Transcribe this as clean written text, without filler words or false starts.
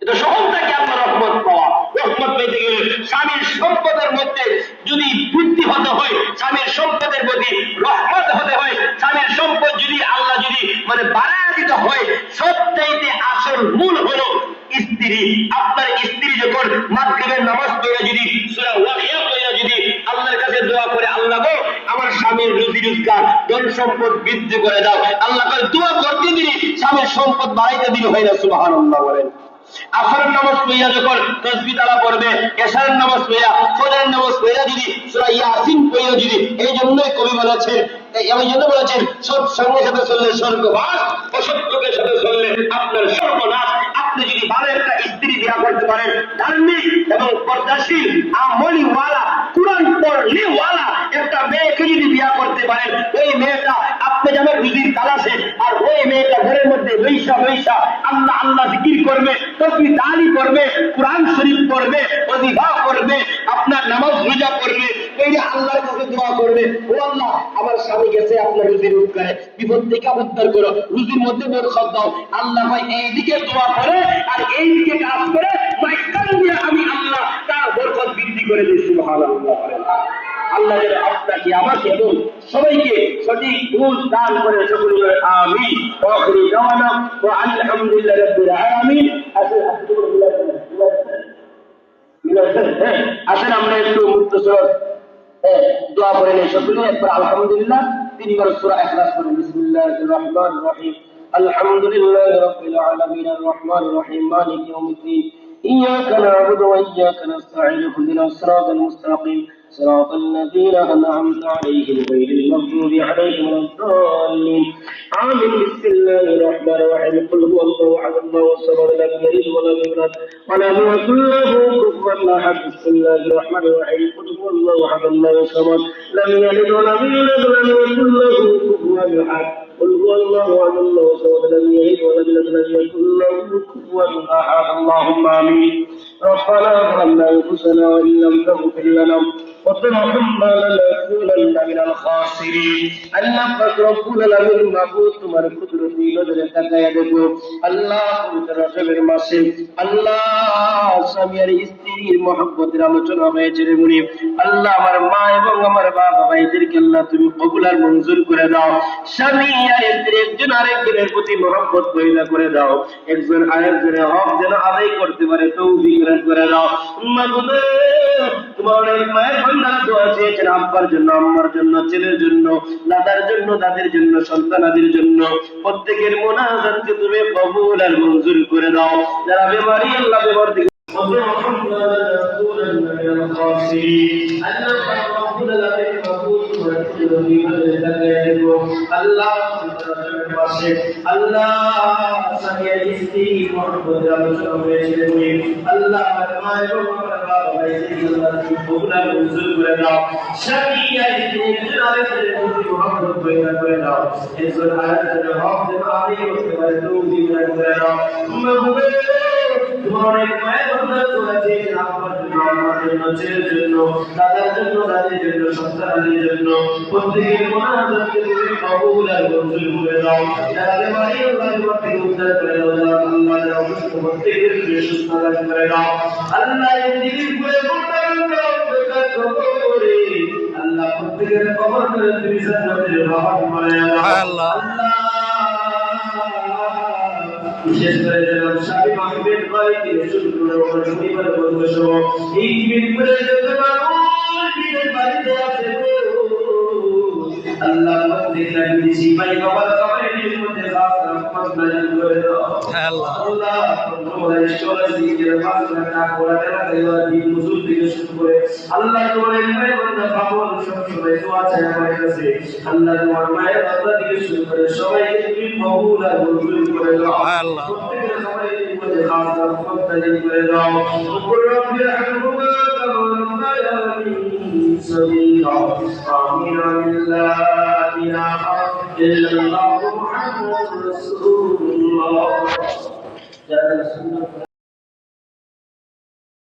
এটা সহজটাকে আল্লাহ রহমত পাওয়া। রহমত পেতে গেলে স্বামীর সম্পদের মধ্যে যদি বৃদ্ধি হতে হয়, স্বামীর সম্পদের প্রতি রহমত হতে হয়, স্বামীর সম্পদ যদি আল্লাহ যদি বাড়ায় দিতে হয়, সবচাইতে আসল মূল হলো স্ত্রী। আপনার স্ত্রী যখন মাগরিবের নামাজ পড়ে যদি সূরা ওয়াকিয়া পড়ে যদি আল্লাহর কাছে দোয়া করে, আল্লাহ গো আমার স্বামীর রুজি রোজগার ধন সম্পদ বৃদ্ধি করে দাও, আল্লাহ করে দোয়া করতে দিলি স্বামীর সম্পদ বাড়াইতে দিলি, হয় না? সুবহানাল্লাহ বলেন। আসরের নামাজ পড়িয়া যখন তাসবিহ তারা পড়বে, এশারের নামাজ পড়িয়া, ফজরের নামাজ পড়িয়া যদি সূরা ইয়াসিন পড়িয়া যদি, এই জন্যই কবি বলেছেন, এই জন্য বলেছেন সৎ সঙ্গের সাথে চললে স্বর্গবাস, অসৎ লোকের সাথে চললে আপনার সর্বনাশ। আপনি যদি ভালো একটা স্ত্রী বিয়া করতে পারেন, ধার্মিক এবং পর্দাশীল আমলিওয়ালা কুরআন পড়লিওয়ালা একটা মেয়েকে যদি বিয়া করতে পারেন, ওই মেয়েটা আপনি যেমন রুজির তালাশে, আর ওই মেয়েটা ঘরের মধ্যে বৈশা বৈশা আল্লাহ আল্লাহ জিকির করবে, তাসবিহ তাহলিল করবে, কোরআন শরীফ পড়বে, ওয়াজিফা করবে, আপনার নামাজ রোজা করবে, এই যে আল্লাহর কাছে দোয়া করবে, ও আল্লাহ আমার স্বামী গেছে আপনার রুজি রোজগারে, বিপদ থেকে উদ্ধার করো, রুজির মধ্যে বরকত দাও। আল্লাহ ভাই এইদিকে দোয়া করে আর এইদিকে কাজ করে, মাইকান দিয়ে আমি আল্লাহ তার বরকত বৃদ্ধি করে দিই। সুবহানাল্লাহ। আল্লাহ যেন আপনাকে আমাকে এবং সবাইকে সঠিক বুঝ দান করে, সকলে আমিন। ওয়া আখিরু দাওয়ানা ওয়া আলহামদুলিল্লাহি রাব্বিল আলামিন। আসেন আমরা একটু মুক্তসর দোয়া করে নেই সকলে একবার আলহামদুলিল্লাহ, তিনবার সূরা ইখলাস পড়ুন। বিসমিল্লাহির রহমানির রহিম। আলহামদুলিল্লাহি রাব্বিল আলামিন আর রহমানির রহিম মালিকি ইয়াউমিদ্দিন। إياك نعبد وإياك نستعين اهدنا الصراط المستقيم صراط الذين أنعمت عليهم غير المغضوب عليهم ولا الضالين آمين. بسم الله الرحمن الرحيم. قل هو الله أحد الله الصمد لم يلد ولم يولد ولم يكن له كفوا أحد. بسم الله الرحمن الرحيم. قل هو الله أحد الله الصمد لم يلد ولم يولد ولم يكن له كفوا أحد. قل هو الله أحد الله الصمد لم يلد ولم يولد ولم يكن له كفوا أحد. اللهم آمين. ربنا ظلمنا أنفسنا وإن لم تغفر لنا وترحمنا لنكونن من الخاسرين. আল্লাহ পাক রব্বুল আলামিন মাবুদ তোমার কুদরতি নজরে তাকায়া দেখো আল্লাহ, পবিত্র রজবের মাসে আল্লাহ স্বামী আর স্ত্রীর মহব্বতের আলোচনা হয়েছে রে মুনি। আল্লাহ আমার মা এবং আমার বাবা ভাইদেরকে আল্লাহ তুমি কবুল আর মঞ্জুর করে দাও। স্বামী আর স্ত্রী একজন আরেকজনের প্রতি মহব্বত পয়দা করে দাও, একজন আরেকজনের হক যেন আদায় করতে পারে তৌফিক করে দাও। মাবুদ তোমার অনেক মায়ের বান্দারা দোয়া চেয়েছেন আব্বার জন্য, আম্মার জন্য, ছেলের জন্য, দাদার জন্য, দাদির জন্য, সন্তানাদের জন্য। প্রত্যেকের মুনাজাতকে তুমি কবুল আর মঞ্জুর করে দাও। যারা বেমারি আল্লাহ বেমার থেকে আল্লাহ ছেলের জন্য, দাদার জন্য, দাদির জন্য, সন্তানদের জন্য প্রত্যেকের মুনাজাতকে তুমি কবুল আর মঞ্জুর করে দাও। যারা বেমারি আল্লাহ থেকে উদ্ধার করে দাও, যারা আল্লাহ যারা অসুস্থ প্রত্যেকের সুস্থ করে দাও। আল্লাহ এই দিনের করে আল্লাহ প্রত্যেকের কবর করে তুমি জান্নাতের রহমত বানায়া দাও। আল্লাহ বিশেষ করে জনাব শাফি মাহমুদ ভাই থেকে শুরু করে ওনার পরিবারের বন্ধু সহ এই মিরপুরে যত মানুষ দিনের বাড়িতে আছে আল্লাহ প্রত্যেকটা বিদেশি ভাই বাবার কবরের মধ্যে খাস রহমত নাযিল করে দাও। আল্লাহ তোমার স্কলারশিপের মাসনা কোরআনের দেওয়া দিন মুসুল থেকে শুরু করে আল্লাহ তোমার মায়ের বান্দা পাগল সব সবাই দোয়া চায় আমার কাছে। আল্লাহ তোমার মায়ের বান্দা থেকে শুরু করে সবাইকে তুমি কবুল আর মঞ্জুর করে দাও। আল্লাহ প্রত্যেকের কবরের মধ্যে খাস রহমত নাযিল করে দাও। রব্বি রহমুকা কামা রাব্বায়ানি সগীরা। আমিন। লা ইলাহা ইল্লাল্লাহু মুহাম্মাদুর রাসূলুল্লাহ।